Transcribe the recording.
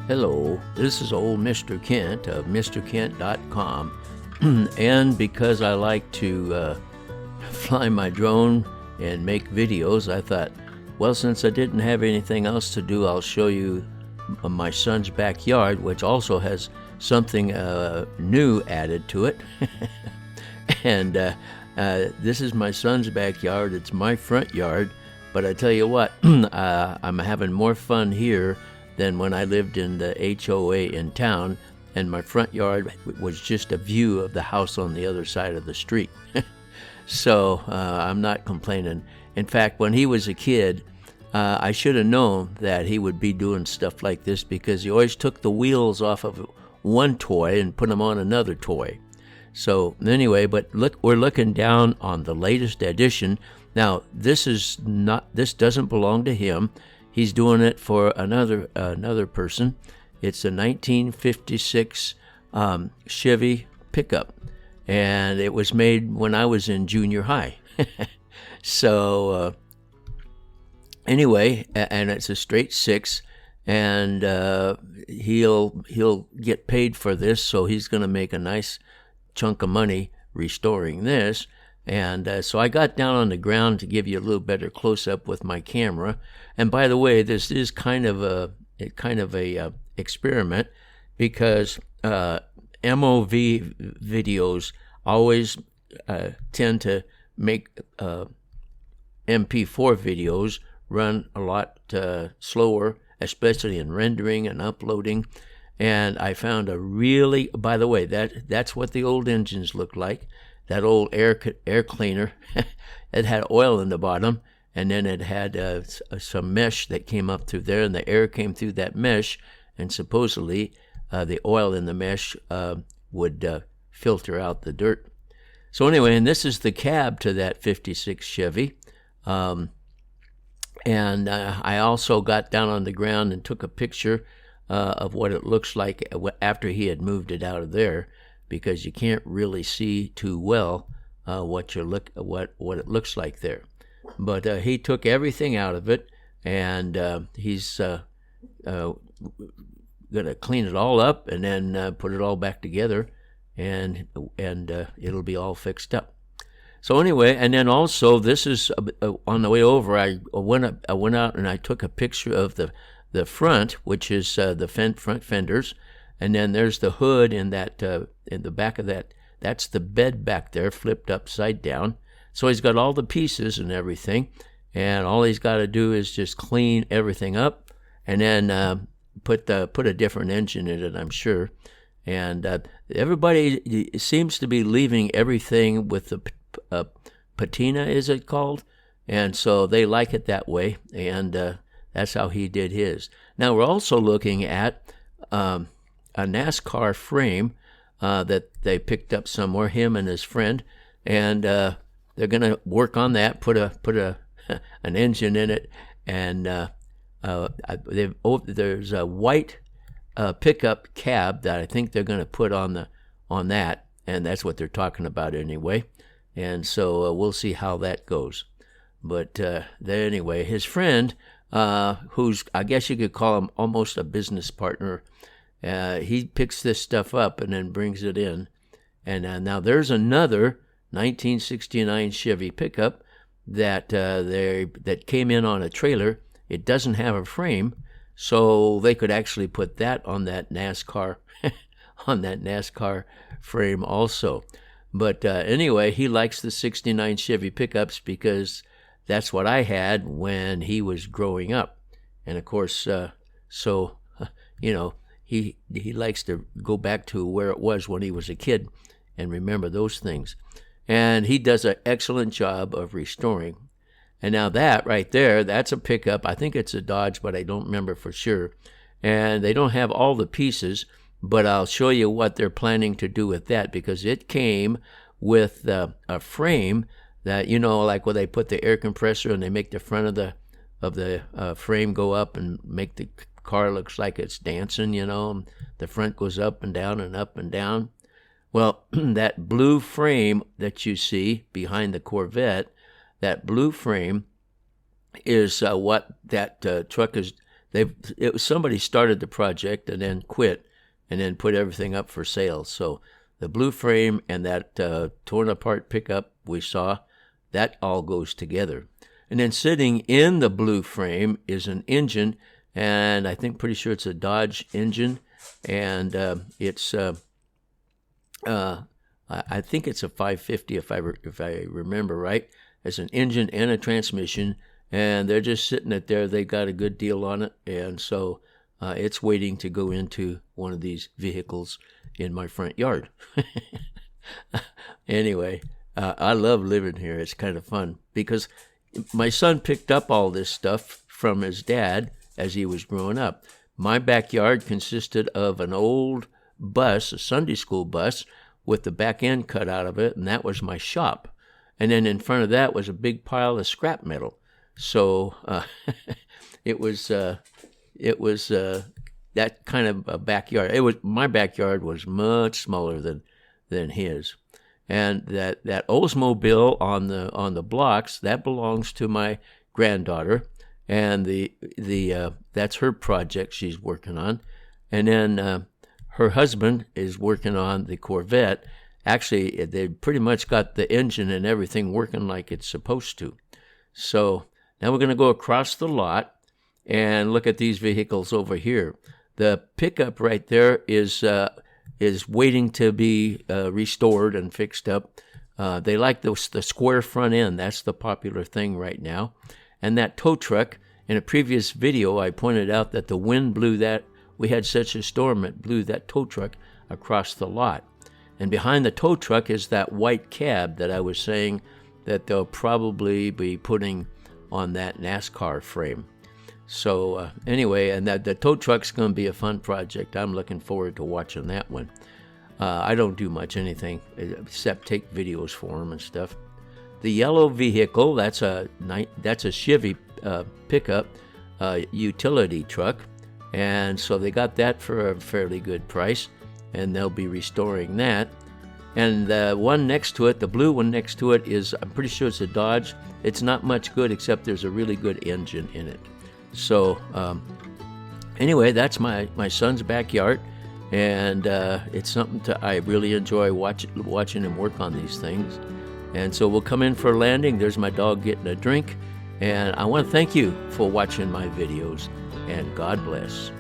Hello, this is old Mr. Kent of MrKent.com, and because I like to fly my drone and make videos, I thought, well, since I didn't have anything else to do, I'll show you my son's backyard, which also has something new added to it. And this is my son's backyard. It's my front yard, but I tell you what, I'm having more fun here than when I lived in the HOA in town, and my front yard was just a view of the house on the other side of the street. So I'm not complaining. In fact, when he was a kid, I should have known that he would be doing stuff like this, because he always took the wheels off of one toy and put them on another toy. So anyway, but look, we're looking down on the latest edition. Now, this doesn't belong to him. He's doing it for another person. It's a 1956 Chevy pickup, and it was made when I was in junior high. So anyway, and it's a straight six, and he'll get paid for this, so he's going to make a nice chunk of money restoring this. And so I got down on the ground to give you a little better close-up with my camera. And by the way, this is kind of a experiment, because MOV videos always tend to make MP4 videos run a lot slower, especially in rendering and uploading. And I found by the way, that's what the old engines looked like. That old air cleaner, it had oil in the bottom, and then it had some mesh that came up through there, and the air came through that mesh, and supposedly the oil in the mesh would filter out the dirt. So anyway, and this is the cab to that 56 Chevy. And I also got down on the ground and took a picture of what it looks like after he had moved it out of there, because you can't really see too well what it looks like there. But he took everything out of it, and he's going to clean it all up and then put it all back together, and it'll be all fixed up. So anyway, and then also this is on the way over. I went out and I took a picture of the front, which is the front fenders. And then there's the hood in the back of that. That's the bed back there, flipped upside down. So he's got all the pieces and everything, and all he's got to do is just clean everything up, and then put a different engine in it, I'm sure. And everybody seems to be leaving everything with the patina, is it called? And so they like it that way, and that's how he did his. Now we're also looking at a NASCAR frame that they picked up somewhere, him and his friend, and they're going to work on that, put an engine in it, and there's a white pickup cab that I think they're going to put on that, and that's what they're talking about anyway. And so we'll see how that goes. But anyway, his friend, who's, I guess you could call him almost a business partner, he picks this stuff up and then brings it in. And now there's another 1969 Chevy pickup that came in on a trailer. It doesn't have a frame, so they could actually put that on that NASCAR frame also. But anyway, he likes the 69 Chevy pickups because that's what I had when he was growing up. And of course, he likes to go back to where it was when he was a kid and remember those things. And he does an excellent job of restoring. And now that right there, that's a pickup. I think it's a Dodge, but I don't remember for sure. And they don't have all the pieces, but I'll show you what they're planning to do with that, because it came with a frame that, like where they put the air compressor and they make the front of the frame go up and make the car looks like it's dancing, the front goes up and down and up and down. Well, that blue frame that you see behind the Corvette, that blue frame is what that truck is somebody started the project and then quit, and then put everything up for sale. So the blue frame and that torn apart pickup we saw, that all goes together. And then sitting in the blue frame is an engine, and I think pretty sure it's a Dodge engine, and it's I think it's a 550 if I remember right. It's an engine and a transmission, and they're just sitting it there. They got a good deal on it, and so it's waiting to go into one of these vehicles in my front yard. Anyway, I love living here. It's kind of fun because my son picked up all this stuff from his dad as he was growing up. My backyard consisted of an old bus, a Sunday school bus, with the back end cut out of it, and that was my shop. And then in front of that was a big pile of scrap metal. So it was that kind of a backyard. My backyard was much smaller than his. And that Oldsmobile on the blocks, that belongs to my granddaughter, and that's her project she's working on. And then her husband is working on the Corvette. Actually, they pretty much got the engine and everything working like it's supposed to. So now we're going to go across the lot and look at these vehicles over here. The pickup right there is waiting to be restored and fixed up. They like the square front end. That's the popular thing right now. And that tow truck, in a previous video, I pointed out that the wind blew that. We had such a storm, it blew that tow truck across the lot. And behind the tow truck is that white cab that I was saying that they'll probably be putting on that NASCAR frame. So anyway, and the tow truck's going to be a fun project. I'm looking forward to watching that one. I don't do much anything except take videos for them and stuff. The yellow vehicle, that's a Chevy pickup utility truck, and so they got that for a fairly good price, and they'll be restoring that. And the one next to it, the blue one next to it, I'm pretty sure it's a Dodge. It's not much good except there's a really good engine in it. So anyway, that's my son's backyard, and it's something I really enjoy watching him work on these things. And so we'll come in for a landing. There's my dog getting a drink, and I want to thank you for watching my videos, and God bless.